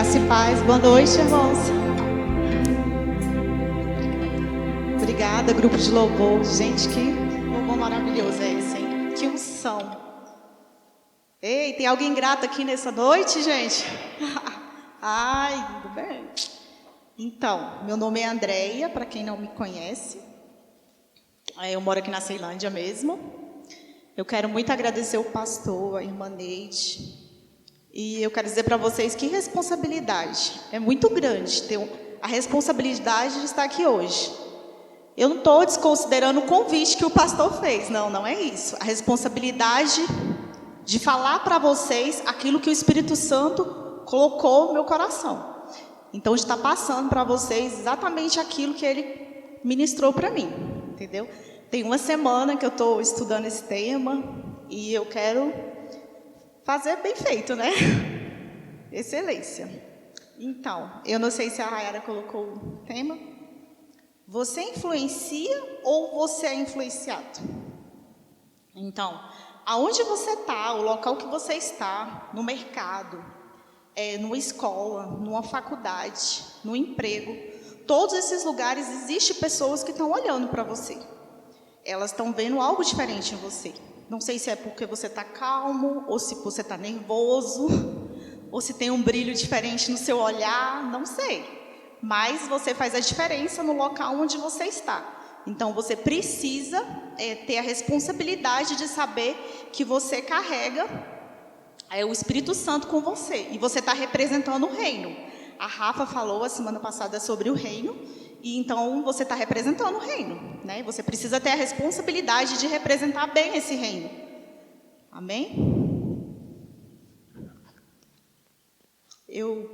Graça e paz. Boa noite, irmãos. Obrigada, grupo de louvor. Gente, que louvor maravilhoso é esse, hein? Que unção. Ei, tem alguém grato aqui nessa noite, gente? Ai, tudo bem? Então, meu nome é Andréia, para quem não me conhece. Eu moro aqui na Ceilândia mesmo. Eu quero muito agradecer o pastor, a irmã Neide. E eu quero dizer para vocês que responsabilidade. É muito grande ter a responsabilidade de estar aqui hoje. Eu não estou desconsiderando o convite que o pastor fez. Não é isso. A responsabilidade de falar para vocês aquilo que o Espírito Santo colocou no meu coração. Então, de estar passando para vocês exatamente aquilo que ele ministrou para mim. Entendeu? Tem uma semana que eu estou estudando esse tema e eu quero fazer bem feito, né? Excelência. Então, eu não sei se a Rayara colocou o tema. Você influencia ou você é influenciado? Então, aonde você está, o local que você está, no mercado, numa escola, numa faculdade, no emprego, todos esses lugares existem pessoas que estão olhando para você. Elas estão vendo algo diferente em você. Não sei se é porque você está calmo, ou se você está nervoso, ou se tem um brilho diferente no seu olhar, não sei. Mas você faz a diferença no local onde você está. Então, você precisa ter a responsabilidade de saber que você carrega o Espírito Santo com você. E você está representando o reino. A Rafa falou a semana passada sobre o reino. E então você está representando o reino, né? Você precisa ter a responsabilidade de representar bem esse reino. Amém? Eu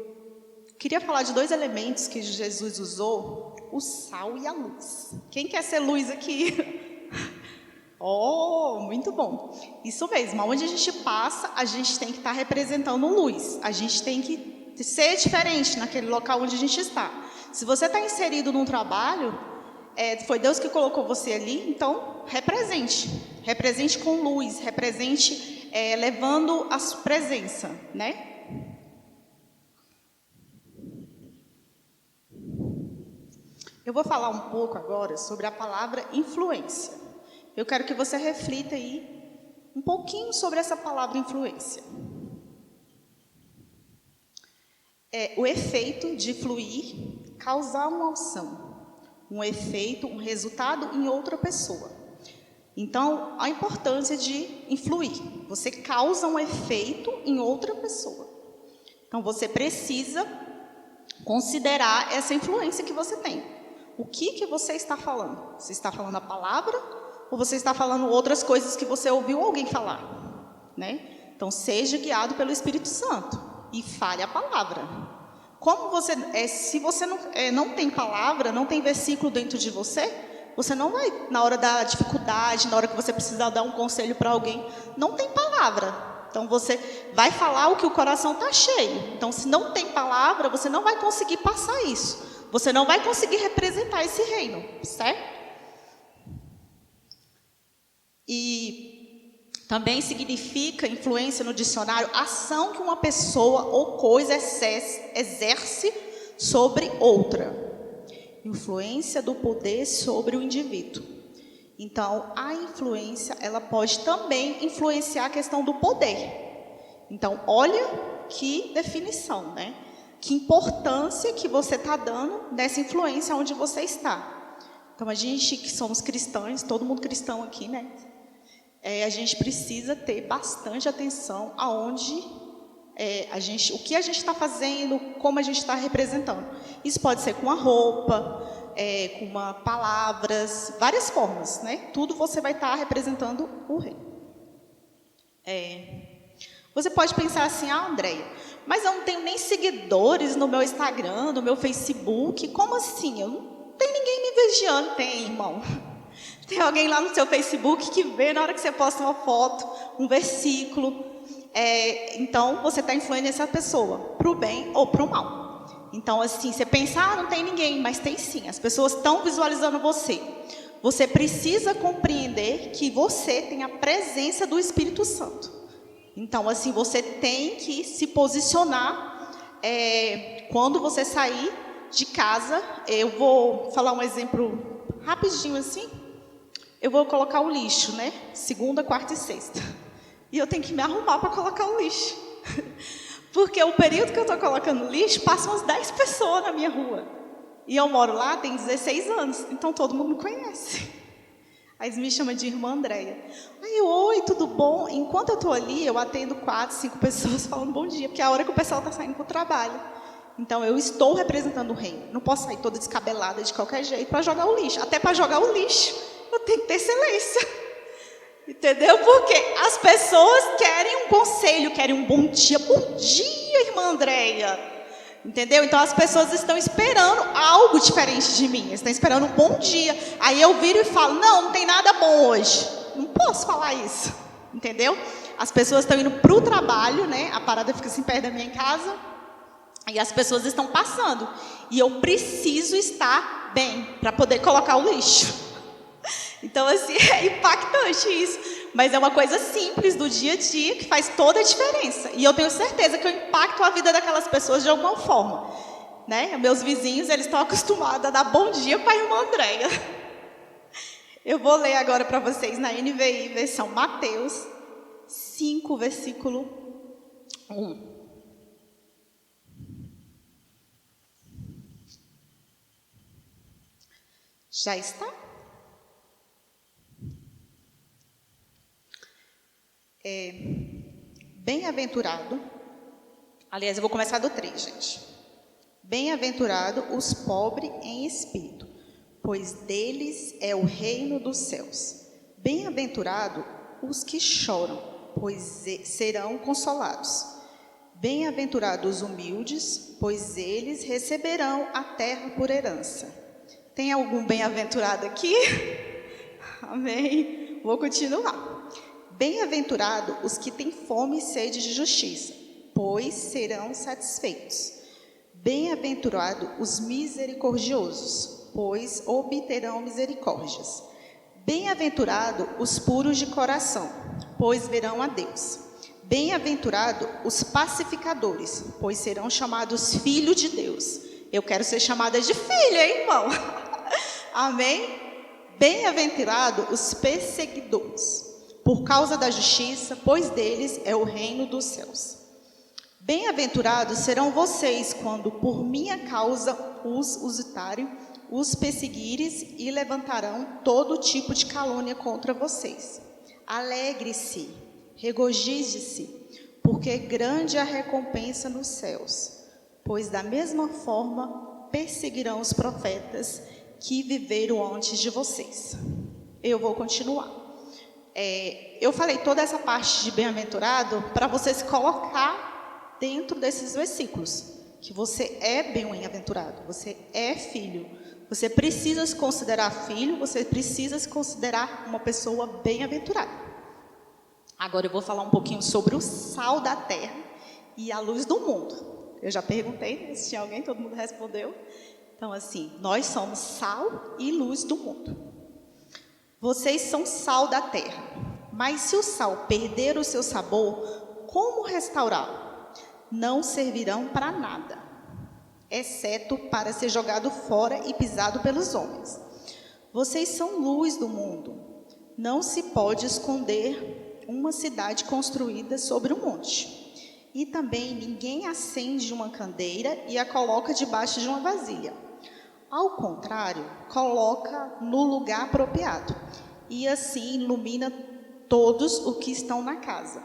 queria falar de dois elementos que Jesus usou: o sal e a luz. Quem quer ser luz aqui? Oh, muito bom. Isso mesmo, onde a gente passa, a gente tem que estar representando luz. A gente tem que ser diferente naquele local onde a gente está. Se você está inserido num trabalho, foi Deus que colocou você ali, então represente. Represente com luz, represente levando a sua presença, né? Eu vou falar um pouco agora sobre a palavra influência. Eu quero que você reflita aí um pouquinho sobre essa palavra influência. O efeito de fluir, causar uma ação, um efeito, um resultado em outra pessoa. Então, a importância de influir. Você causa um efeito em outra pessoa. Então, você precisa considerar essa influência que você tem. O que você está falando? Você está falando a palavra ou você está falando outras coisas que você ouviu alguém falar? Né? Então, seja guiado pelo Espírito Santo e fale a palavra. Como você, se você não tem palavra, não tem versículo dentro de você, você não vai, na hora da dificuldade, na hora que você precisa dar um conselho para alguém, não tem palavra. Então, você vai falar o que o coração está cheio. Então, se não tem palavra, você não vai conseguir passar isso. Você não vai conseguir representar esse reino, certo? E também significa influência no dicionário, ação que uma pessoa ou coisa exerce sobre outra. Influência do poder sobre o indivíduo. Então, a influência, ela pode também influenciar a questão do poder. Então, olha que definição, né? Que importância que você está dando nessa influência onde você está. Então, a gente que somos cristãos, todo mundo cristão aqui, né? A gente precisa ter bastante atenção aonde o que a gente está fazendo, como a gente está representando. Isso pode ser com a roupa, com palavras, várias formas, né? Tudo você vai estar representando o rei. Você pode pensar assim: Andréia, mas eu não tenho nem seguidores no meu Instagram, no meu Facebook, como assim? Eu não tenho ninguém me vigiando. Tem, irmão. Tem alguém lá no seu Facebook que vê na hora que você posta uma foto, um versículo. Então, você está influindo essa pessoa, para o bem ou para o mal. Então, assim, você pensa, não tem ninguém, mas tem sim. As pessoas estão visualizando você. Você precisa compreender que você tem a presença do Espírito Santo. Então, assim, você tem que se posicionar quando você sair de casa, eu vou falar um exemplo rapidinho assim. Eu vou colocar o lixo, né? Segunda, quarta e sexta. E eu tenho que me arrumar para colocar o lixo. Porque o período que eu estou colocando lixo, passam umas 10 pessoas na minha rua. E eu moro lá tem 16 anos, então todo mundo me conhece. Aí eles me chamam de irmã Andréia. Aí eu, oi, tudo bom? Enquanto eu estou ali, eu atendo 4, 5 pessoas falando bom dia, porque é a hora que o pessoal está saindo para o trabalho. Então eu estou representando o reino. Não posso sair toda descabelada de qualquer jeito para jogar o lixo. Até para jogar o lixo, eu tenho que ter excelência. Entendeu? Porque as pessoas querem um conselho, querem um bom dia. Bom dia, irmã Andréia. Entendeu? Então as pessoas estão esperando algo diferente de mim. Estão esperando um bom dia. Aí eu viro e falo, não tem nada bom hoje. Não posso falar isso. Entendeu? As pessoas estão indo para o trabalho, né? A parada fica assim perto da minha casa. E as pessoas estão passando. E eu preciso estar bem para poder colocar o lixo. Então, assim, é impactante isso. Mas é uma coisa simples do dia a dia que faz toda a diferença. E eu tenho certeza que eu impacto a vida daquelas pessoas de alguma forma. Né? Meus vizinhos, eles estão acostumados a dar bom dia para a irmã Andréia. Eu vou ler agora para vocês na NVI, versão Mateus 5, versículo 1. Já está? Bem-aventurado, aliás, eu vou começar do 3, gente. Bem-aventurado os pobres em espírito, pois deles é o reino dos céus. Bem-aventurado os que choram, pois serão consolados. Bem-aventurados os humildes, pois eles receberão a terra por herança. Tem algum bem-aventurado aqui? Amém. Vou continuar. Bem-aventurado os que têm fome e sede de justiça, pois serão satisfeitos. Bem-aventurado os misericordiosos, pois obterão misericórdias. Bem-aventurado os puros de coração, pois verão a Deus. Bem-aventurado os pacificadores, pois serão chamados filhos de Deus. Eu quero ser chamada de filha, hein, irmão? Amém? Bem-aventurado os perseguidores, por causa da justiça, pois deles é o reino dos céus. Bem-aventurados serão vocês quando por minha causa os usitarem, os perseguires e levantarão todo tipo de calúnia contra vocês. Alegre-se, regozije-se, porque grande é a recompensa nos céus, pois da mesma forma perseguirão os profetas que viveram antes de vocês. Eu vou continuar. Eu falei toda essa parte de bem-aventurado para você se colocar dentro desses versículos, que você é bem-aventurado, você é filho, você precisa se considerar filho, você precisa se considerar uma pessoa bem-aventurada. Agora eu vou falar um pouquinho sobre o sal da terra e a luz do mundo. Eu já perguntei se tinha alguém, todo mundo respondeu. Então, assim, nós somos sal e luz do mundo. Vocês são sal da terra, mas se o sal perder o seu sabor, como restaurá-lo? Não servirão para nada, exceto para ser jogado fora e pisado pelos homens. Vocês são luz do mundo. Não se pode esconder uma cidade construída sobre um monte. E também ninguém acende uma candeira e a coloca debaixo de uma vasilha. Ao contrário, coloca no lugar apropriado, e assim ilumina todos os que estão na casa.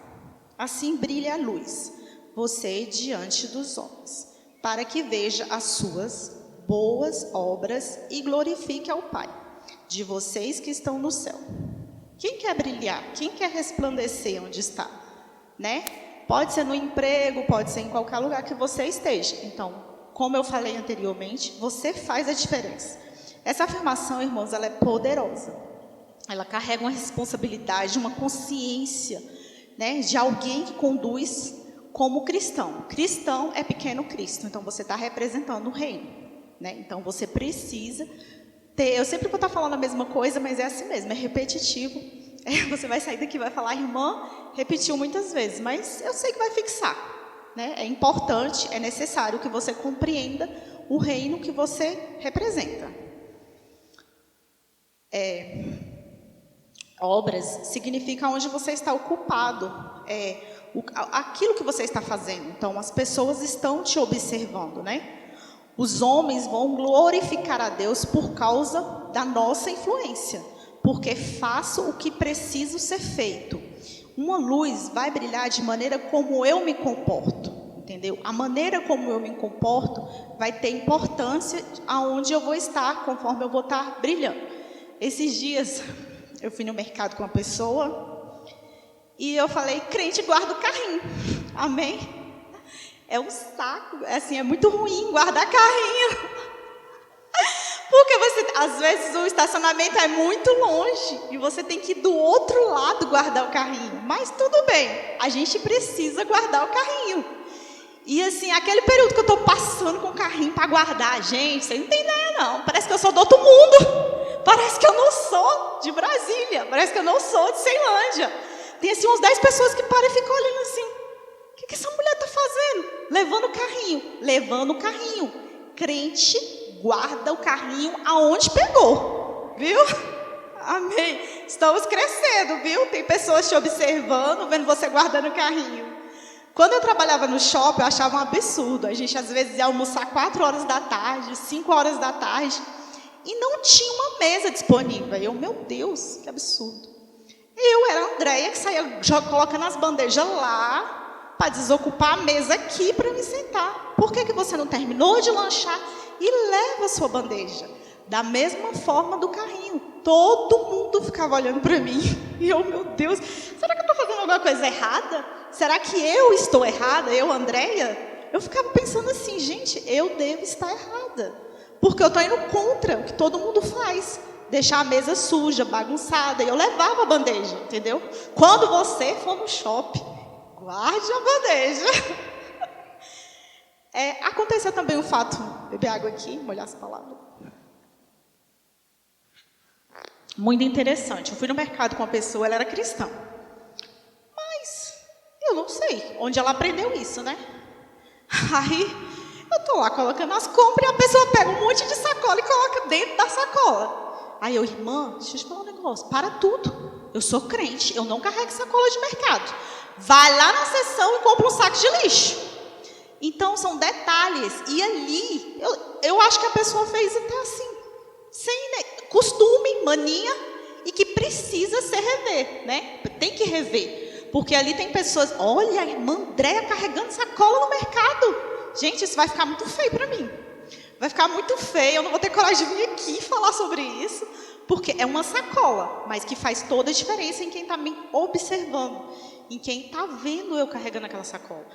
Assim brilha a luz, você diante dos homens, para que veja as suas boas obras e glorifique ao Pai de vocês que estão no céu. Quem quer brilhar? Quem quer resplandecer onde está? Né? Pode ser no emprego, pode ser em qualquer lugar que você esteja. Então, como eu falei anteriormente, você faz a diferença. Essa afirmação, irmãos, ela é poderosa. Ela carrega uma responsabilidade, uma consciência, né, de alguém que conduz como cristão. Cristão é pequeno Cristo, então você está representando o reino. Né? Então você precisa ter... Eu sempre vou estar falando a mesma coisa, mas é assim mesmo, é repetitivo. Você vai sair daqui e vai falar, irmã, repetiu muitas vezes, mas eu sei que vai fixar. né? É importante, é necessário que você compreenda o reino que você representa. Obras significa onde você está ocupado, aquilo que você está fazendo. Então, as pessoas estão te observando, né? Os homens vão glorificar a Deus por causa da nossa influência, porque faço o que preciso ser feito. Uma luz vai brilhar de maneira como eu me comporto, entendeu? A maneira como eu me comporto vai ter importância aonde eu vou estar, conforme eu vou estar brilhando. Esses dias, eu fui no mercado com uma pessoa e eu falei, crente guarda o carrinho, amém? É um saco, assim, é muito ruim guardar carrinho. Porque às vezes o estacionamento é muito longe e você tem que ir do outro lado guardar o carrinho. Mas tudo bem, a gente precisa guardar o carrinho. E assim, aquele período que eu estou passando com o carrinho para guardar, gente, você não tem ideia não. Parece que eu sou do outro mundo. Parece que eu não sou de Brasília. Parece que eu não sou de Ceilândia. Tem assim uns 10 pessoas que param e ficam olhando assim. O que essa mulher está fazendo? Levando o carrinho. Crente guarda o carrinho aonde pegou, viu? Amém. Estamos crescendo, viu? Tem pessoas te observando, vendo você guardando o carrinho. Quando eu trabalhava no shopping, eu achava um absurdo. A gente às vezes ia almoçar 4 horas da tarde, 5 horas da tarde, e não tinha uma mesa disponível. Meu Deus, que absurdo. Eu era a Andréia que saía colocando as bandejas lá, para desocupar a mesa aqui para me sentar. Por que você não terminou de lanchar e leva a sua bandeja? Da mesma forma do carrinho. Todo mundo ficava olhando para mim. E eu, meu Deus, será que eu estou fazendo alguma coisa errada? Será que eu estou errada? Eu, Andréia? Eu ficava pensando assim, gente, eu devo estar errada. Porque eu estou indo contra o que todo mundo faz. Deixar a mesa suja, bagunçada. E eu levava a bandeja, entendeu? Quando você for no shopping, guarde a bandeja. Aconteceu também o fato, beber água aqui, molhar as palavras. Muito interessante. Eu fui no mercado com uma pessoa, ela era cristã. Mas eu não sei onde ela aprendeu isso, né? Aí eu tô lá colocando as compras e a pessoa pega um monte de sacola e coloca dentro da sacola. Aí eu, irmã, deixa eu te falar um negócio, para tudo. Eu sou crente, eu não carrego sacola de mercado. Vai lá na seção e compra um saco de lixo. Então, são detalhes. E ali, eu acho que a pessoa fez até assim, sem costume, mania, e que precisa ser rever, né? Tem que rever. Porque ali tem pessoas, olha, a irmã Andréia carregando sacola no mercado. Gente, isso vai ficar muito feio para mim. Vai ficar muito feio, eu não vou ter coragem de vir aqui falar sobre isso. Porque é uma sacola, mas que faz toda a diferença em quem está me observando. Em quem está vendo eu carregando aquela sacola.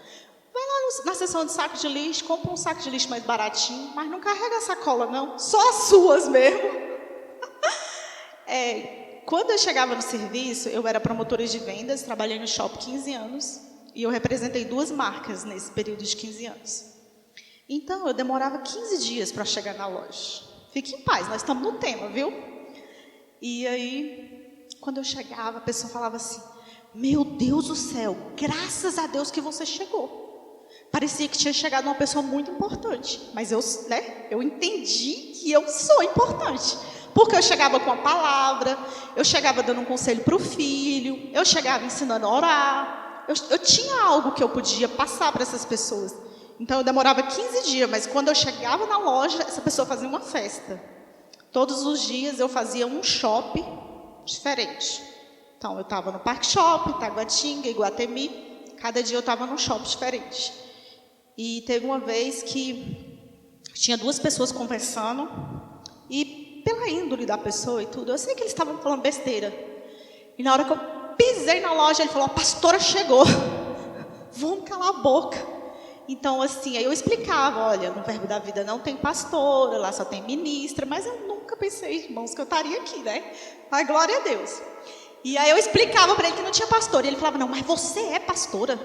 Vai lá na seção de saco de lixo, compra um saco de lixo mais baratinho, mas não carrega a sacola não, só as suas mesmo. Quando eu chegava no serviço, eu era promotora de vendas, trabalhei no shopping 15 anos, e eu representei 2 marcas nesse período de 15 anos. Então, eu demorava 15 dias para chegar na loja. Fique em paz, nós estamos no tema, viu? E aí, quando eu chegava, a pessoa falava assim, meu Deus do céu, graças a Deus que você chegou. Parecia que tinha chegado uma pessoa muito importante. Mas eu entendi que eu sou importante. Porque eu chegava com a palavra, eu chegava dando um conselho para o filho, eu chegava ensinando a orar. Eu tinha algo que eu podia passar para essas pessoas. Então eu demorava 15 dias, mas quando eu chegava na loja, essa pessoa fazia uma festa. Todos os dias eu fazia um shopping diferente. Então, eu estava no Parque Shopping, Taguatinga, Iguatemi. Cada dia eu estava num shopping diferente. E teve uma vez que tinha 2 pessoas conversando. E pela índole da pessoa e tudo, eu sei que eles estavam falando besteira. E na hora que eu pisei na loja, ele falou, a pastora chegou. Vamos calar a boca. Então, assim, aí eu explicava, olha, no Verbo da Vida não tem pastora, lá só tem ministra. Mas eu nunca pensei, irmãos, que eu estaria aqui, né? Mas glória a Deus. E aí eu explicava para ele que não tinha pastor. E ele falava, não, mas você é pastora.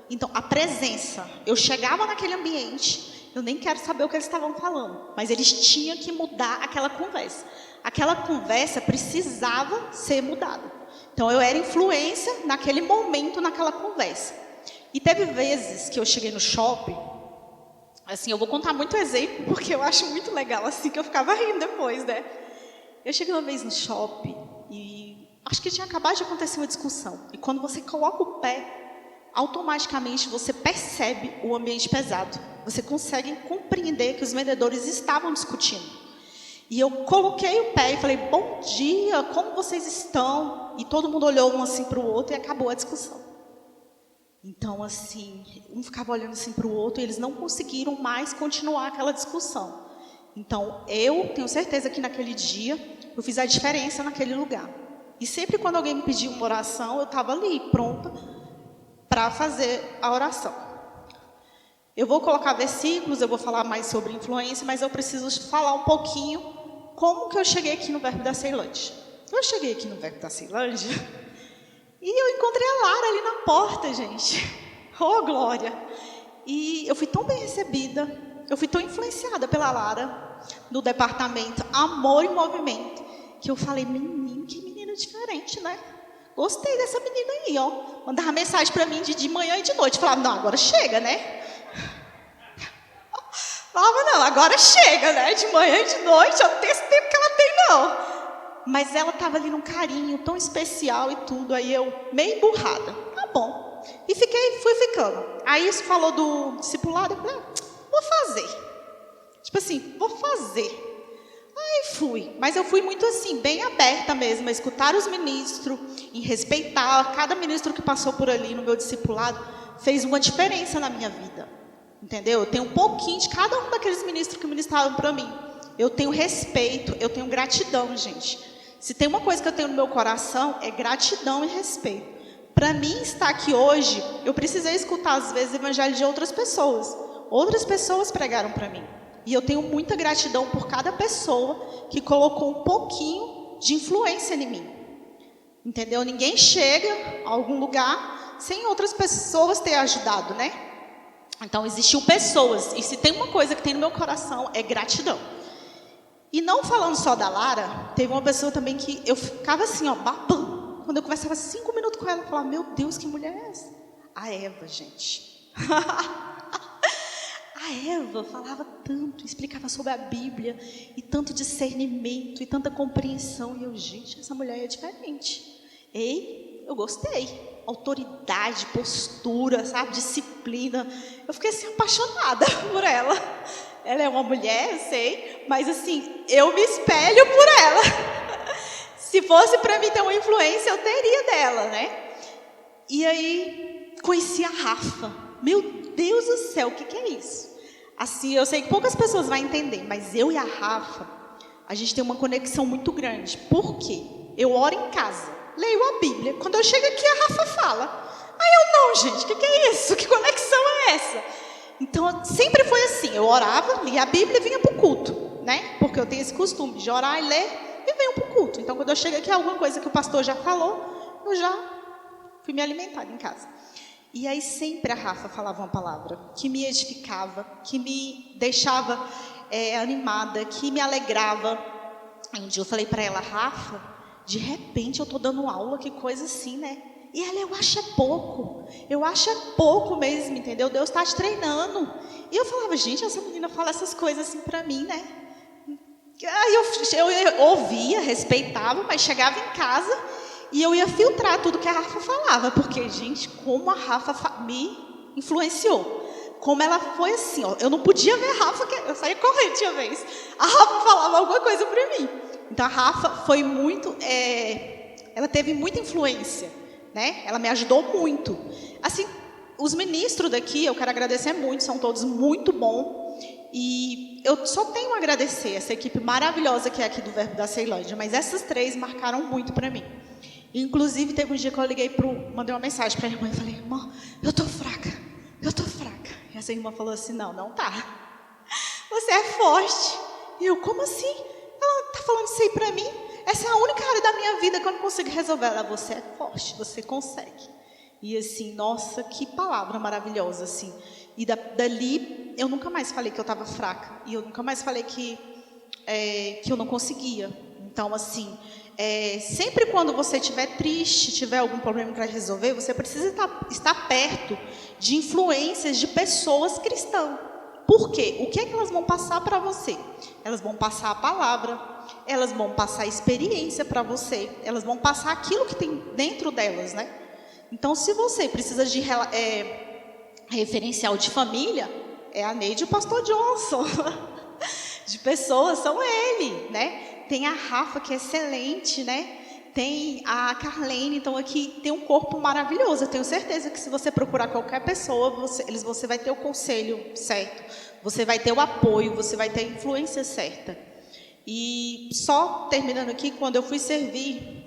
Então, a presença. Eu chegava naquele ambiente, eu nem quero saber o que eles estavam falando. Mas eles tinham que mudar aquela conversa. Aquela conversa precisava ser mudada. Então, eu era influência naquele momento, naquela conversa. E teve vezes que eu cheguei no shopping, assim, eu vou contar muito exemplo, porque eu acho muito legal, assim, que eu ficava rindo depois, né? Eu cheguei uma vez no shopping e acho que tinha acabado de acontecer uma discussão. E quando você coloca o pé, automaticamente você percebe o ambiente pesado. Você consegue compreender que os vendedores estavam discutindo. E eu coloquei o pé e falei, bom dia, como vocês estão? E todo mundo olhou um assim para o outro e acabou a discussão. Então, assim, um ficava olhando assim para o outro e eles não conseguiram mais continuar aquela discussão. Então, eu tenho certeza que naquele dia eu fiz a diferença naquele lugar. E sempre quando alguém me pedia uma oração, eu estava ali, pronta para fazer a oração. Eu vou colocar versículos, eu vou falar mais sobre influência, mas eu preciso falar um pouquinho como que eu cheguei aqui no Verbo da Ceilândia. Eu cheguei aqui no Verbo da Ceilândia e eu encontrei a Lara ali na porta, gente. Oh, glória! E eu fui tão bem recebida, eu fui tão influenciada pela Lara no departamento Amor e Movimento, que eu falei, menino, que menina diferente, né? Gostei dessa menina aí, ó. Mandava mensagem para mim de manhã e de noite. Falava, não, agora chega, né? Falava, não, agora chega, né? De manhã e de noite, eu não tenho esse tempo que ela tem, não. Mas ela estava ali num carinho tão especial e tudo, aí eu meio emburrada. Tá bom. E fui ficando. Aí isso falou do discipulado, eu falei, vou fazer. Tipo assim, vou fazer. Aí fui. Mas eu fui muito assim, bem aberta mesmo, a escutar os ministros, em respeitar. Cada ministro que passou por ali no meu discipulado fez uma diferença na minha vida. Entendeu? Eu tenho um pouquinho de cada um daqueles ministros que ministravam para mim. Eu tenho respeito, eu tenho gratidão, gente. Se tem uma coisa que eu tenho no meu coração, é gratidão e respeito. Para mim estar aqui hoje, eu precisei escutar às vezes o evangelho de outras pessoas. Outras pessoas pregaram para mim. E eu tenho muita gratidão por cada pessoa que colocou um pouquinho de influência em mim. Entendeu? Ninguém chega a algum lugar sem outras pessoas ter ajudado, né? Então, existiu pessoas. E se tem uma coisa que tem no meu coração, é gratidão. E não falando só da Lara, teve uma pessoa também que eu ficava assim, ó, babando. Quando eu conversava 5 minutos com ela, eu falava, meu Deus, que mulher é essa? A Eva, gente. A Eva falava tanto, explicava sobre a Bíblia, e tanto discernimento, e tanta compreensão. E eu, gente, essa mulher é diferente. Ei, eu gostei. Autoridade, postura, sabe, disciplina. Eu fiquei assim, apaixonada por ela. Ela é uma mulher, eu sei, mas assim, eu me espelho por ela. Se fosse para mim ter uma influência, eu teria dela, né? E aí, conheci a Rafa. Meu Deus do céu, o que é isso? Assim, eu sei que poucas pessoas vão entender, mas eu e a Rafa, a gente tem uma conexão muito grande. Por quê? Eu oro em casa, leio a Bíblia. Quando eu chego aqui, a Rafa fala. Aí eu, não, gente, o que é isso? Que conexão é essa? Então, sempre foi assim. Eu orava, lia a Bíblia e vinha para o culto, né? Porque eu tenho esse costume de orar e ler e venho para o culto. Então, quando eu chego aqui, alguma coisa que o pastor já falou, eu já fui me alimentar em casa. E aí, sempre a Rafa falava uma palavra que me edificava, que me deixava animada, que me alegrava. Aí um dia eu falei para ela, Rafa, de repente eu estou dando aula, que coisa assim, né? E ela, eu acho pouco mesmo, entendeu? Deus está te treinando. E eu falava, gente, essa menina fala essas coisas assim para mim, né? Aí eu ouvia, respeitava, mas chegava em casa e eu ia filtrar tudo que a Rafa falava, porque, gente, como a Rafa me influenciou. Como ela foi assim, ó, eu não podia ver a Rafa, eu saía correndo tinha vez. A Rafa falava alguma coisa para mim. Então a Rafa foi muito, ela teve muita influência, né? Ela me ajudou muito. Assim, os ministros daqui, eu quero agradecer muito, são todos muito bons. E eu só tenho a agradecer essa equipe maravilhosa que é aqui do Verbo da Ceilândia, mas essas 3 marcaram muito para mim. Inclusive, teve um dia que eu liguei mandei uma mensagem para a irmã e falei, irmã, eu tô fraca. E essa irmã falou assim, não tá. Você é forte. E eu, como assim? Ela tá falando isso aí para mim? Essa é a única área da minha vida que eu não consigo resolver. Ela, você é forte, você consegue. E assim, nossa, que palavra maravilhosa, assim. E dali, eu nunca mais falei que eu estava fraca. E eu nunca mais falei que eu não conseguia. Então, assim, sempre quando você estiver triste, tiver algum problema para resolver, você precisa estar perto de influências de pessoas cristãs. Por quê? O que é que elas vão passar para você? Elas vão passar a palavra, elas vão passar a experiência para você, elas vão passar aquilo que tem dentro delas, né? Então, se você precisa de referencial de família, é a Neide e o pastor Johnson. De pessoas, são ele, né? Tem a Rafa, que é excelente, né? Tem a Carlene, então aqui tem um corpo maravilhoso. Eu tenho certeza que se você procurar qualquer pessoa, você vai ter o conselho certo, você vai ter o apoio, você vai ter a influência certa. E só terminando aqui, quando eu fui servir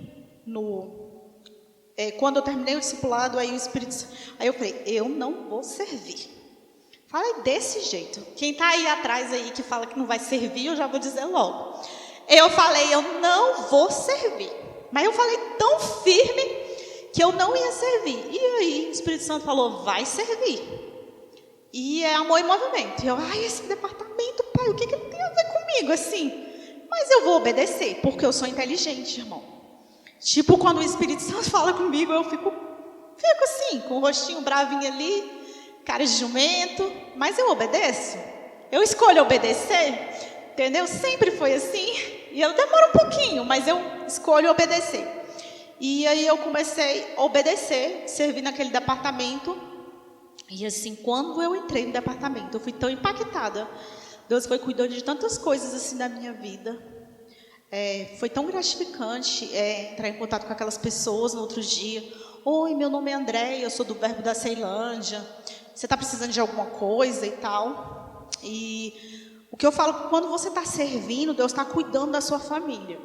quando eu terminei o discipulado, aí eu falei, eu não vou servir. Falei desse jeito. Quem está aí atrás aí que fala que não vai servir, eu já vou dizer logo. Eu falei, eu não vou servir. Mas eu falei tão firme que eu não ia servir. E aí o Espírito Santo falou, vai servir. E é amor e movimento. E eu, esse departamento, pai, o que ele tem a ver comigo assim? Mas eu vou obedecer, porque eu sou inteligente, irmão. Tipo, quando o Espírito Santo fala comigo, eu fico assim, com o rostinho bravinho ali, cara de jumento, mas eu obedeço. Eu escolho obedecer, entendeu? Sempre foi assim. E eu demoro um pouquinho, mas eu escolho obedecer. E aí eu comecei a obedecer, servir naquele departamento. E assim, quando eu entrei no departamento, eu fui tão impactada. Deus foi cuidando de tantas coisas assim na minha vida. Foi tão gratificante entrar em contato com aquelas pessoas no outro dia. Oi, meu nome é Andréia, eu sou do Verbo da Ceilândia. Você está precisando de alguma coisa e tal? E o que eu falo, quando você está servindo, Deus está cuidando da sua família.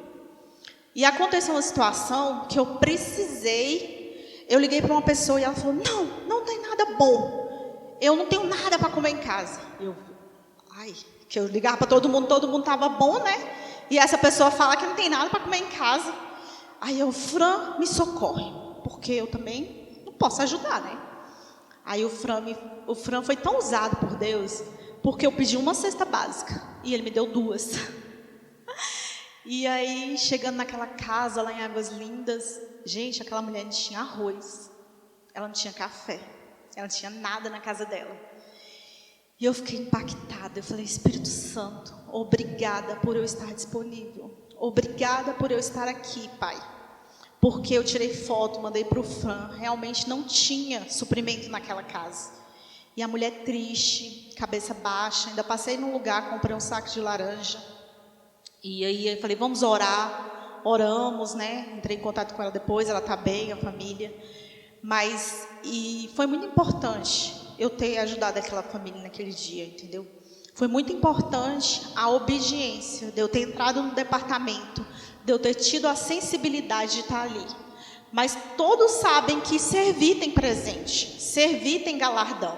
E aconteceu uma situação que eu precisei, eu liguei para uma pessoa e ela falou, não tem nada bom. Eu não tenho nada para comer em casa. Que eu ligava para todo mundo estava bom, né? E essa pessoa fala que não tem nada para comer em casa. Aí eu, Fran, me socorre, porque eu também não posso ajudar, né? Aí o Fran foi tão usado por Deus, porque eu pedi uma cesta básica e ele me deu 2. E aí, chegando naquela casa lá em Águas Lindas, gente, aquela mulher não tinha arroz, ela não tinha café, ela não tinha nada na casa dela. E eu fiquei impactada, eu falei, Espírito Santo, obrigada por eu estar disponível, obrigada por eu estar aqui, Pai. Porque eu tirei foto, mandei para o Fran, realmente não tinha suprimento naquela casa. E a mulher triste, cabeça baixa, ainda passei num lugar, comprei um saco de laranja. E aí eu falei, vamos orar, oramos, né? Entrei em contato com ela depois, ela está bem, a família. E foi muito importante eu ter ajudado aquela família naquele dia, entendeu? Foi muito importante a obediência, de eu ter entrado no departamento, de eu ter tido a sensibilidade de estar ali. Mas todos sabem que servir tem presente, servir tem galardão.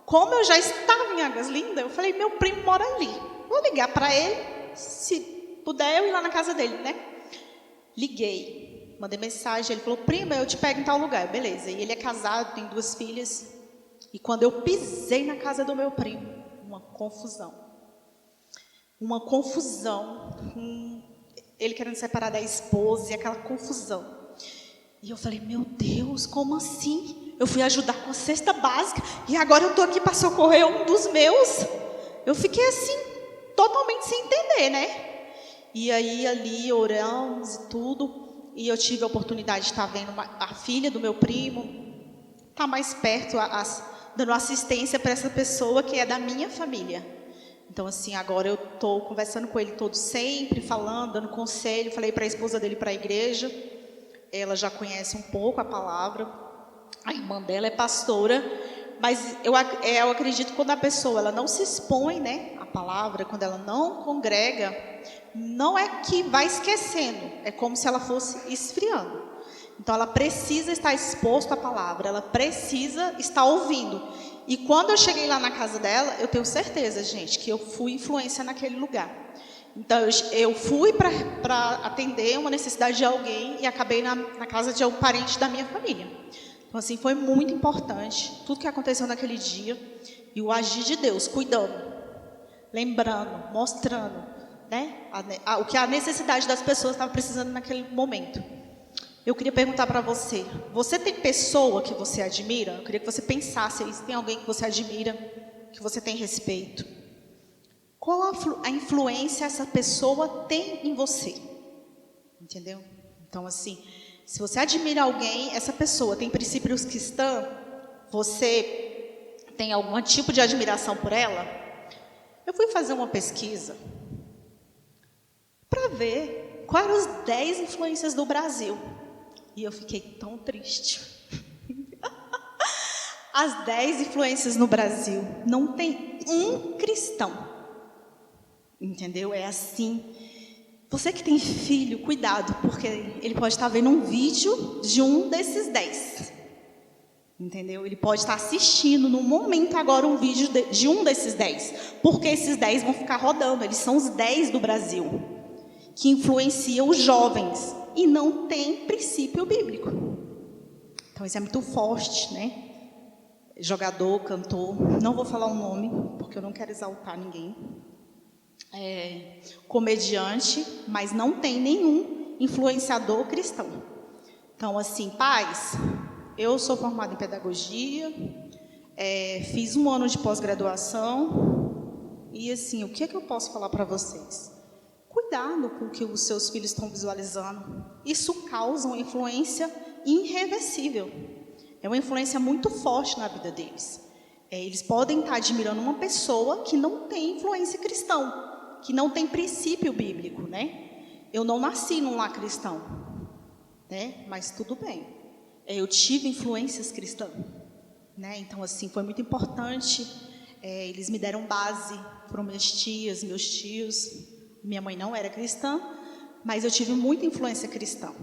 Como eu já estava em Águas Lindas, eu falei, meu primo mora ali, vou ligar para ele, se puder eu ir lá na casa dele, né? Liguei, mandei mensagem, ele falou, prima, eu te pego em tal lugar, beleza. E ele é casado, tem 2 filhas. E quando eu pisei na casa do meu primo, uma confusão, ele querendo separar da esposa e aquela confusão. E eu falei, meu Deus, como assim? Eu fui ajudar com a cesta básica e agora eu estou aqui para socorrer um dos meus. Eu fiquei assim, totalmente sem entender, né? E aí ali oramos e tudo, e eu tive a oportunidade de estar vendo a filha do meu primo, estar mais perto, dando assistência para essa pessoa que é da minha família. Então assim, agora eu estou conversando com ele todo sempre, falando, dando conselho. Falei para a esposa dele para a igreja, ela já conhece um pouco a palavra, a irmã dela é pastora, mas eu acredito que quando a pessoa ela não se expõe, né, à palavra, quando ela não congrega, não é que vai esquecendo, é como se ela fosse esfriando. Então ela precisa estar exposta à palavra, ela precisa estar ouvindo. E quando eu cheguei lá na casa dela, eu tenho certeza, gente, que eu fui influência naquele lugar. Então eu fui para atender uma necessidade de alguém e acabei na casa de um parente da minha família. Então assim, foi muito importante tudo que aconteceu naquele dia e o agir de Deus, cuidando, lembrando, mostrando, né? O que a necessidade das pessoas estava precisando naquele momento. Eu queria perguntar para você, você tem pessoa que você admira? Eu queria que você pensasse aí, se tem alguém que você admira, que você tem respeito. Qual a influência essa pessoa tem em você? Entendeu? Então, assim, se você admira alguém, essa pessoa tem princípios cristãos, você tem algum tipo de admiração por ela? Eu fui fazer uma pesquisa para ver quais eram as 10 influências do Brasil. E eu fiquei tão triste. As 10 influências no Brasil, não tem um cristão. Entendeu? É assim. Você que tem filho, cuidado, porque ele pode estar vendo um vídeo de um desses 10. Entendeu? Ele pode estar assistindo no momento agora um vídeo de um desses 10. Porque esses 10 vão ficar rodando. Eles são os 10 do Brasil, que influenciam os jovens. E não tem princípio bíblico. Então isso é muito forte, né? Jogador, cantor, não vou falar o nome, porque eu não quero exaltar ninguém. Comediante, mas não tem nenhum influenciador cristão. Então, assim, pais, eu sou formada em pedagogia, fiz 1 ano de pós-graduação, e assim, o que é que eu posso falar para vocês? Cuidado com o que os seus filhos estão visualizando. Isso causa uma influência irreversível. É uma influência muito forte na vida deles. Eles podem estar admirando uma pessoa que não tem influência cristã, que não tem princípio bíblico, né? Eu não nasci num lar cristão, né? Mas tudo bem. Eu tive influências cristãs, né? Então, assim, foi muito importante. Eles me deram base, foram minhas tias, meus tios. Minha mãe não era cristã, mas eu tive muita influência cristã.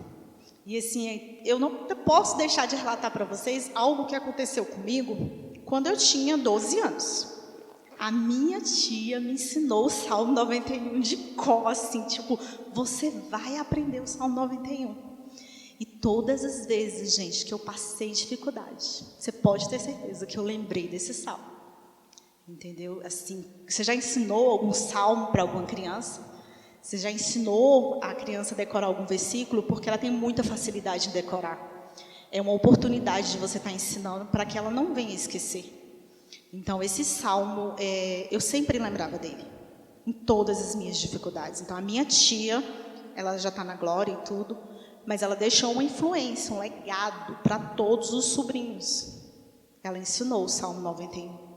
E assim, eu não posso deixar de relatar para vocês algo que aconteceu comigo quando eu tinha 12 anos. A minha tia me ensinou o Salmo 91 de cor, assim, tipo, você vai aprender o Salmo 91. E todas as vezes, gente, que eu passei dificuldade, você pode ter certeza que eu lembrei desse salmo. Entendeu? Assim, você já ensinou algum salmo para alguma criança? Você já ensinou a criança a decorar algum versículo? Porque ela tem muita facilidade em decorar. É uma oportunidade de você estar ensinando para que ela não venha esquecer. Então, esse salmo, eu sempre lembrava dele, em todas as minhas dificuldades. Então, a minha tia, ela já está na glória e tudo, mas ela deixou uma influência, um legado para todos os sobrinhos. Ela ensinou o Salmo 91.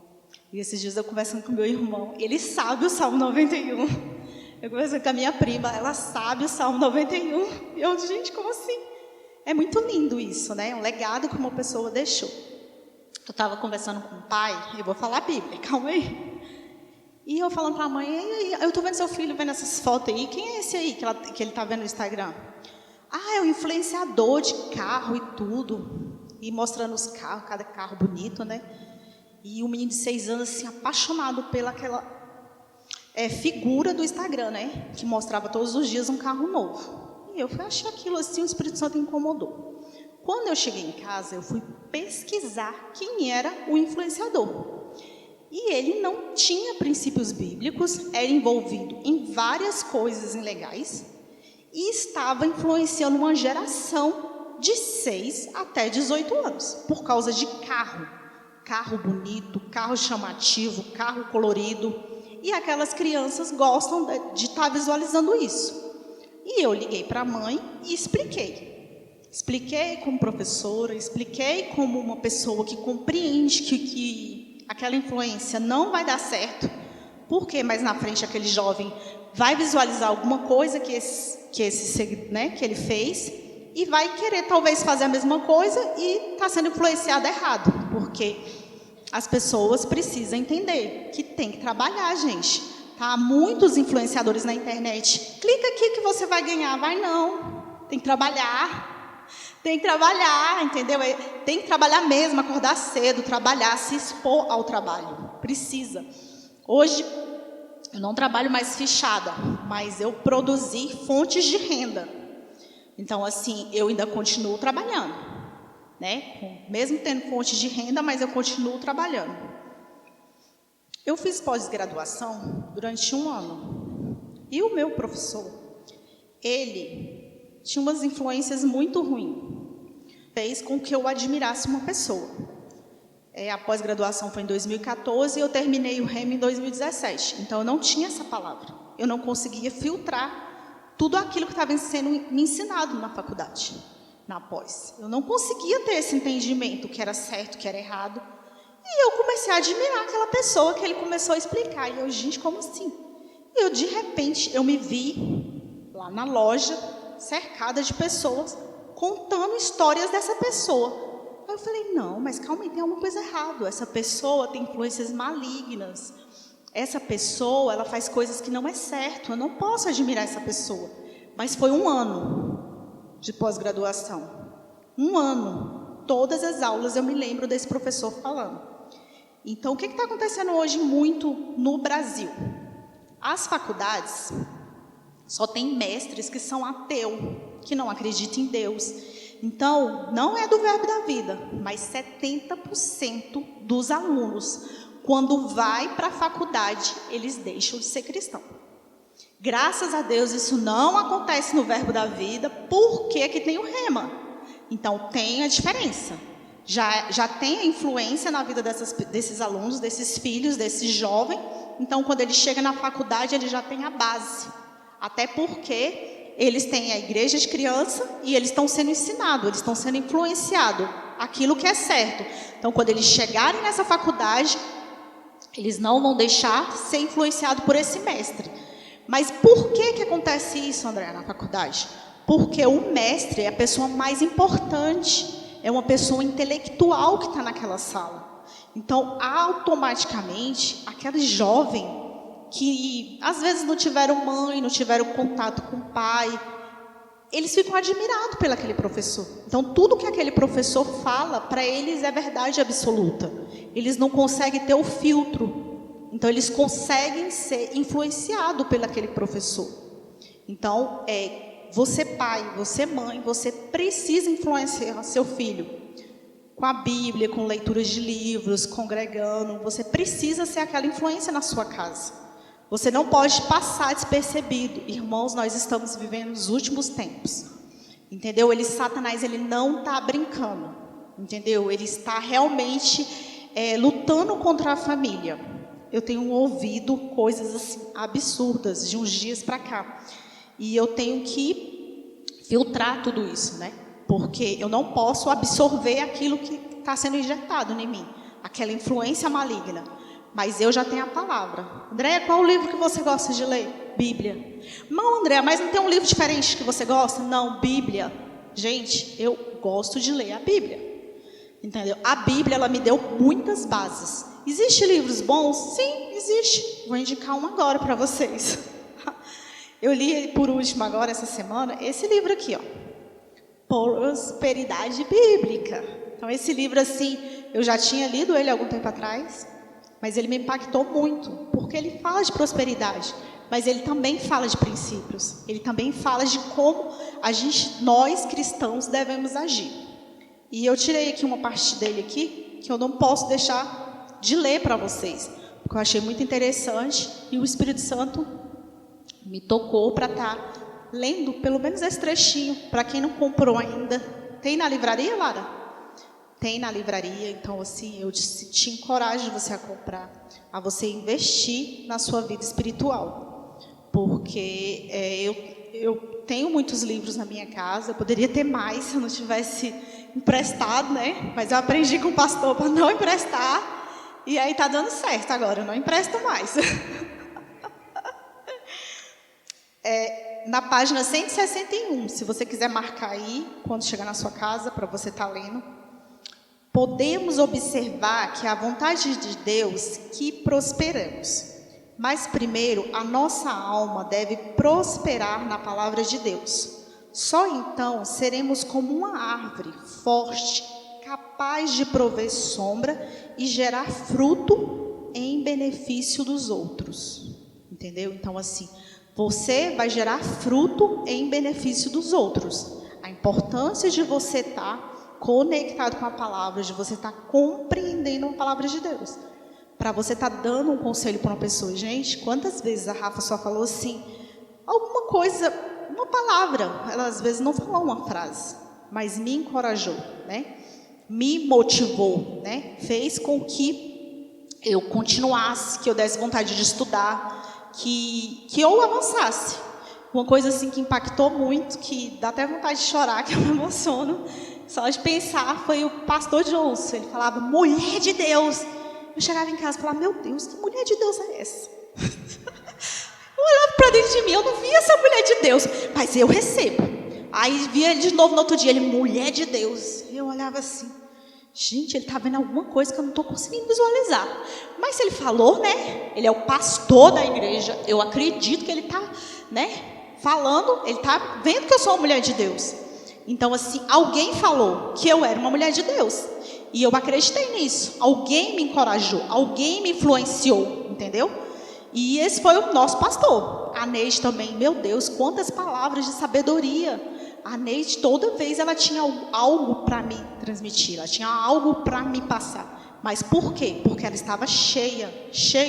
E esses dias eu conversando com meu irmão, ele sabe o Salmo 91. Eu conversando com a minha prima, ela sabe o Salmo 91. E eu, gente, como assim? É muito lindo isso, né? É um legado que uma pessoa deixou. Eu estava conversando com o pai, eu vou falar a Bíblia, calma aí. E eu falando para a mãe, eu estou vendo seu filho vendo essas fotos aí, quem é esse aí que ele está vendo no Instagram? Ah, é o influenciador de carro e tudo. E mostrando os carros, cada carro bonito, né? E o menino de 6 anos, assim, apaixonado pelaquela figura do Instagram, né? Que mostrava todos os dias um carro novo. E eu achei aquilo assim, o Espírito Santo incomodou. Quando eu cheguei em casa, eu fui pesquisar quem era o influenciador. E ele não tinha princípios bíblicos, era envolvido em várias coisas ilegais e estava influenciando uma geração de 6 até 18 anos, por causa de carro. Carro bonito, carro chamativo, carro colorido. E aquelas crianças gostam de estar visualizando isso. E eu liguei para a mãe e expliquei. Expliquei como professora, expliquei como uma pessoa que compreende que aquela influência não vai dar certo. Porque mais na frente aquele jovem vai visualizar alguma coisa que ele fez e vai querer talvez fazer a mesma coisa e está sendo influenciado errado. Porque as pessoas precisam entender que tem que trabalhar, gente. Tá? Muitos influenciadores na internet. Clica aqui que você vai ganhar. Vai não. Tem que trabalhar. Tem que trabalhar, entendeu? Tem que trabalhar mesmo, acordar cedo, trabalhar, se expor ao trabalho. Precisa. Hoje, eu não trabalho mais fichada, mas eu produzi fontes de renda. Então, assim, eu ainda continuo trabalhando, né? Mesmo tendo fontes de renda, mas eu continuo trabalhando. Eu fiz pós-graduação durante 1 ano. E o meu professor, ele tinha umas influências muito ruins. Fez com que eu admirasse uma pessoa. A pós-graduação foi em 2014 e eu terminei o Rema em 2017. Então, eu não tinha essa palavra. Eu não conseguia filtrar tudo aquilo que estava sendo me ensinado na faculdade, na pós. Eu não conseguia ter esse entendimento, o que era certo, o que era errado. E eu comecei a admirar aquela pessoa que ele começou a explicar. E eu, gente, como assim? E eu, de repente, eu me vi lá na loja, cercada de pessoas, contando histórias dessa pessoa. Aí eu falei, não, mas calma aí, tem alguma coisa errada. Essa pessoa tem influências malignas. Essa pessoa, ela faz coisas que não é certo. Eu não posso admirar essa pessoa. Mas foi 1 ano de pós-graduação. 1 ano. Todas as aulas eu me lembro desse professor falando. Então, o que está acontecendo hoje muito no Brasil? As faculdades só tem mestres que são ateus, que não acreditam em Deus. Então, não é do Verbo da Vida, mas 70% dos alunos, quando vai para a faculdade, eles deixam de ser cristãos. Graças a Deus, isso não acontece no Verbo da Vida, porque aqui tem o Rema. Então, tem a diferença. Já tem a influência na vida desses alunos, desses filhos, desses jovens. Então, quando ele chega na faculdade, ele já tem a base. Até porque eles têm a igreja de criança e eles estão sendo ensinados, eles estão sendo influenciados, aquilo que é certo. Então, quando eles chegarem nessa faculdade, eles não vão deixar ser influenciados por esse mestre. Mas por que acontece isso, André, na faculdade? Porque o mestre é a pessoa mais importante, é uma pessoa intelectual que está naquela sala. Então, automaticamente, aquele jovem que às vezes não tiveram mãe, não tiveram contato com o pai, eles ficam admirados por aquele professor. Então, tudo que aquele professor fala, para eles é verdade absoluta. Eles não conseguem ter o filtro. Então, eles conseguem ser influenciados pelo aquele professor. Então, você pai, você mãe, você precisa influenciar seu filho com a Bíblia, com leituras de livros, congregando. Você precisa ser aquela influência na sua casa. Você não pode passar despercebido. Irmãos, nós estamos vivendo os últimos tempos. Entendeu? Satanás, ele não está brincando. Entendeu? Ele está realmente lutando contra a família. Eu tenho ouvido coisas assim, absurdas de uns dias para cá. E eu tenho que filtrar tudo isso, né? Porque eu não posso absorver aquilo que está sendo injetado em mim. Aquela influência maligna. Mas eu já tenho a palavra. Andréia, qual o livro que você gosta de ler? Bíblia. Não, Andréia, mas não tem um livro diferente que você gosta? Não, Bíblia. Gente, eu gosto de ler a Bíblia. Entendeu? A Bíblia, ela me deu muitas bases. Existem livros bons? Sim, existe. Vou indicar um agora para vocês. Eu li por último agora, essa semana, esse livro aqui, ó. Prosperidade Bíblica. Então, esse livro, assim, eu já tinha lido ele há algum tempo atrás, mas ele me impactou muito, porque ele fala de prosperidade, mas ele também fala de princípios. Ele também fala de como nós cristãos, devemos agir. E eu tirei aqui uma parte dele aqui, que eu não posso deixar de ler para vocês, porque eu achei muito interessante, e o Espírito Santo me tocou para estar lendo pelo menos esse trechinho. Para quem não comprou ainda, tem na livraria, Lara? Tem na livraria. Então, assim, eu te encorajo você a comprar, a você investir na sua vida espiritual, porque eu tenho muitos livros na minha casa. Eu poderia ter mais se eu não tivesse emprestado, né? Mas eu aprendi com o pastor para não emprestar, e aí tá dando certo agora, eu não empresto mais. Na página 161, se você quiser marcar aí, quando chegar na sua casa, para você estar lendo, podemos observar que a vontade de Deus que prosperamos. Mas primeiro, a nossa alma deve prosperar na palavra de Deus. Só então seremos como uma árvore forte, capaz de prover sombra e gerar fruto em benefício dos outros. Entendeu? Então, assim, você vai gerar fruto em benefício dos outros. A importância de você estar conectado com a palavra, de você estar compreendendo a palavra de Deus, para você estar dando um conselho para uma pessoa. Gente, quantas vezes a Rafa só falou assim: alguma coisa, uma palavra. Ela às vezes não falou uma frase, mas me encorajou, né? Me motivou, né? Fez com que eu continuasse, que eu desse vontade de estudar, que eu avançasse. Uma coisa assim que impactou muito, que dá até vontade de chorar, que eu me emociono, só de pensar, foi o pastor Johnson. Ele falava, mulher de Deus. Eu chegava em casa e falava, meu Deus, que mulher de Deus é essa? Eu olhava para dentro de mim, eu não via essa mulher de Deus, mas eu recebo. Aí via ele de novo no outro dia, ele, mulher de Deus. Eu olhava assim, gente, ele está vendo alguma coisa que eu não estou conseguindo visualizar. Mas se ele falou, né? Ele é o pastor da igreja, eu acredito que ele está, né, falando, ele está vendo que eu sou uma mulher de Deus. Então, assim, alguém falou que eu era uma mulher de Deus. E eu acreditei nisso. Alguém me encorajou, alguém me influenciou, entendeu? E esse foi o nosso pastor. A Neide também, meu Deus, quantas palavras de sabedoria. A Neide, toda vez, ela tinha algo para me transmitir, ela tinha algo para me passar. Mas por quê? Porque ela estava cheia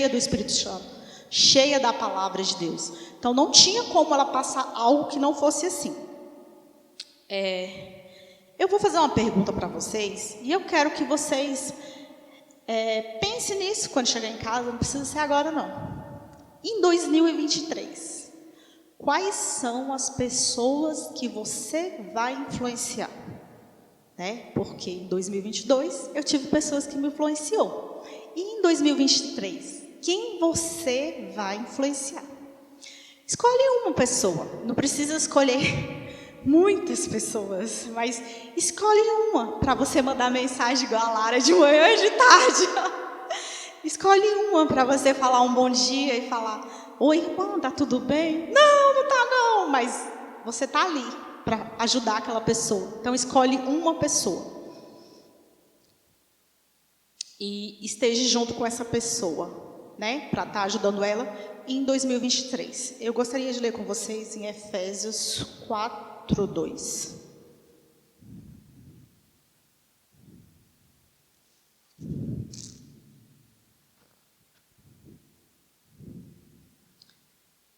do Espírito Santo, cheia da palavra de Deus. Então, não tinha como ela passar algo que não fosse assim. Eu vou fazer uma pergunta para vocês, e eu quero que vocês pensem nisso quando chegar em casa, não precisa ser agora não. Em 2023, quais são as pessoas que você vai influenciar? Né? Porque em 2022 eu tive pessoas que me influenciou. E em 2023, quem você vai influenciar? Escolhe uma pessoa, não precisa escolher muitas pessoas, mas escolhe uma para você mandar mensagem igual a Lara de manhã e de tarde. Escolhe uma para você falar um bom dia e falar, oi irmã, tá tudo bem? Não, não tá não, mas você tá ali para ajudar aquela pessoa. Então escolhe uma pessoa e esteja junto com essa pessoa, né, para estar ajudando ela em 2023. Eu gostaria de ler com vocês em Efésios 4:2.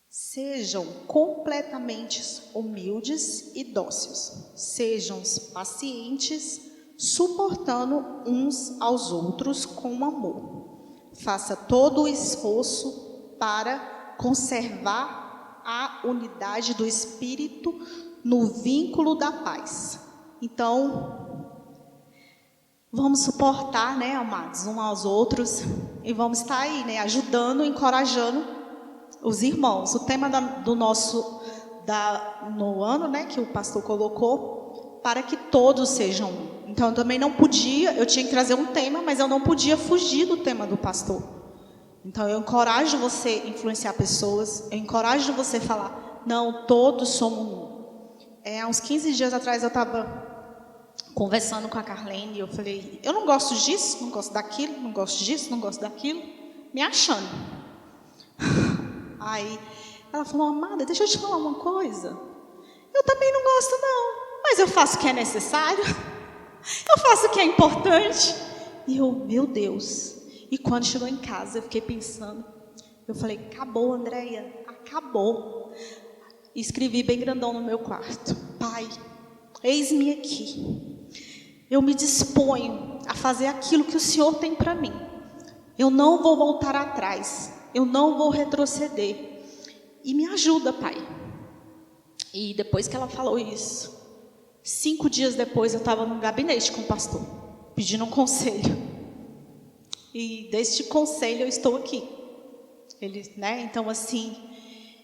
Sejam completamente humildes e dóceis. Sejam pacientes, suportando uns aos outros com amor. Faça todo o esforço para conservar a unidade do Espírito no vínculo da paz. Então, vamos suportar, né, amados, uns aos outros, e vamos estar aí, né, ajudando, encorajando os irmãos. O tema do nosso no ano, né, que o pastor colocou, para que todos sejam um. Então, eu também não podia, eu tinha que trazer um tema, mas eu não podia fugir do tema do pastor. Então, eu encorajo você a influenciar pessoas, eu encorajo você a falar, não, todos somos um. Há uns 15 dias atrás, eu estava conversando com a Carlene, e eu falei, eu não gosto disso, não gosto daquilo, não gosto disso, não gosto daquilo, me achando. Aí ela falou, amada, deixa eu te falar uma coisa. Eu também não gosto não, mas eu faço o que é necessário, eu faço o que é importante. E eu, meu Deus. E quando chegou em casa, eu fiquei pensando, eu falei, acabou, Andréia, acabou. E escrevi bem grandão no meu quarto, Pai, eis-me aqui. Eu me disponho a fazer aquilo que o Senhor tem para mim. Eu não vou voltar atrás. Eu não vou retroceder. E me ajuda, Pai. E depois que ela falou isso, 5 dias depois eu estava no gabinete com o pastor, pedindo um conselho. E deste conselho eu estou aqui. Ele, né? Então, assim,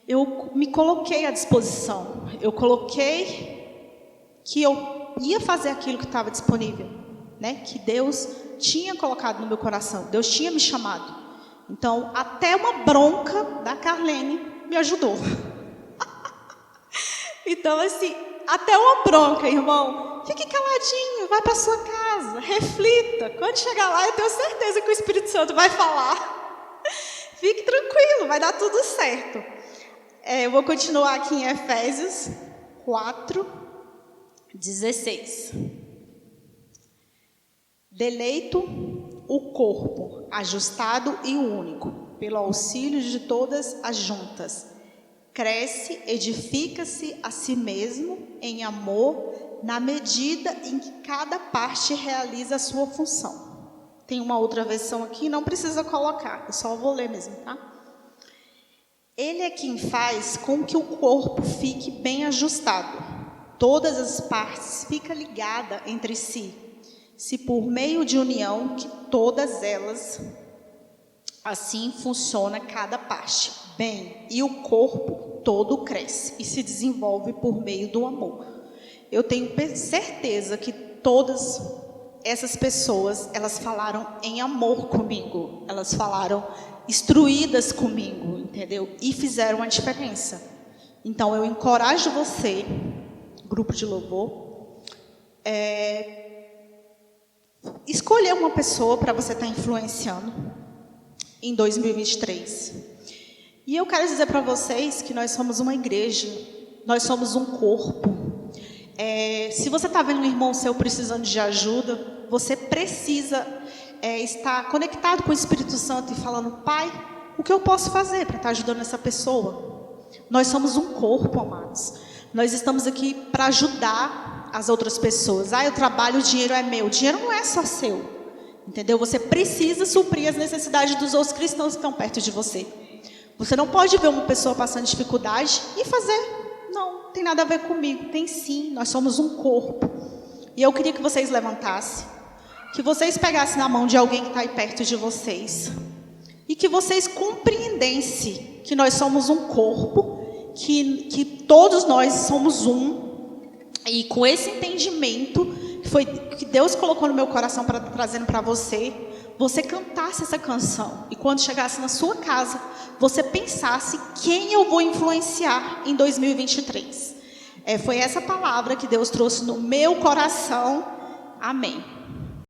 eu me coloquei à disposição. Eu coloquei que eu ia fazer aquilo que estava disponível, né? Que Deus tinha colocado no meu coração. Deus tinha me chamado. Então, até uma bronca da Carlene me ajudou. Então, assim, até uma bronca, irmão. Fique caladinho, vai para sua casa, reflita. Quando chegar lá, eu tenho certeza que o Espírito Santo vai falar. Fique tranquilo, vai dar tudo certo. Eu vou continuar aqui em Efésios 4:16. Deleito o corpo, ajustado e único, pelo auxílio de todas as juntas, cresce, edifica-se a si mesmo em amor, na medida em que cada parte realiza a sua função. Tem uma outra versão aqui, não precisa colocar, eu só vou ler mesmo, tá? Ele é quem faz com que o corpo fique bem ajustado. Todas as partes ficam ligadas entre si, se por meio de união que todas elas, assim funciona cada parte bem, e o corpo todo cresce e se desenvolve por meio do amor. Eu tenho certeza que todas essas pessoas, elas falaram em amor comigo, elas falaram instruídas comigo, entendeu? E fizeram a diferença. Então eu encorajo você, grupo de louvor, escolher uma pessoa para você estar influenciando em 2023. E eu quero dizer para vocês que nós somos uma igreja, nós somos um corpo. Se você está vendo um irmão seu precisando de ajuda, você precisa estar conectado com o Espírito Santo e falando: Pai, o que eu posso fazer para estar ajudando essa pessoa? Nós somos um corpo, amados. Nós estamos aqui para ajudar as outras pessoas. Eu trabalho, o dinheiro é meu. O dinheiro não é só seu, entendeu? Você precisa suprir as necessidades dos outros cristãos que estão perto de você. Você não pode ver uma pessoa passando dificuldade e fazer: não, tem nada a ver comigo. Tem sim, nós somos um corpo. E eu queria que vocês levantassem, que vocês pegassem na mão de alguém que está aí perto de vocês, e que vocês compreendessem que nós somos um corpo, que todos nós somos um, e com esse entendimento que Deus colocou no meu coração para trazendo para você cantasse essa canção, e quando chegasse na sua casa, você pensasse: quem eu vou influenciar em 2023? Foi essa palavra que Deus trouxe no meu coração. Amém.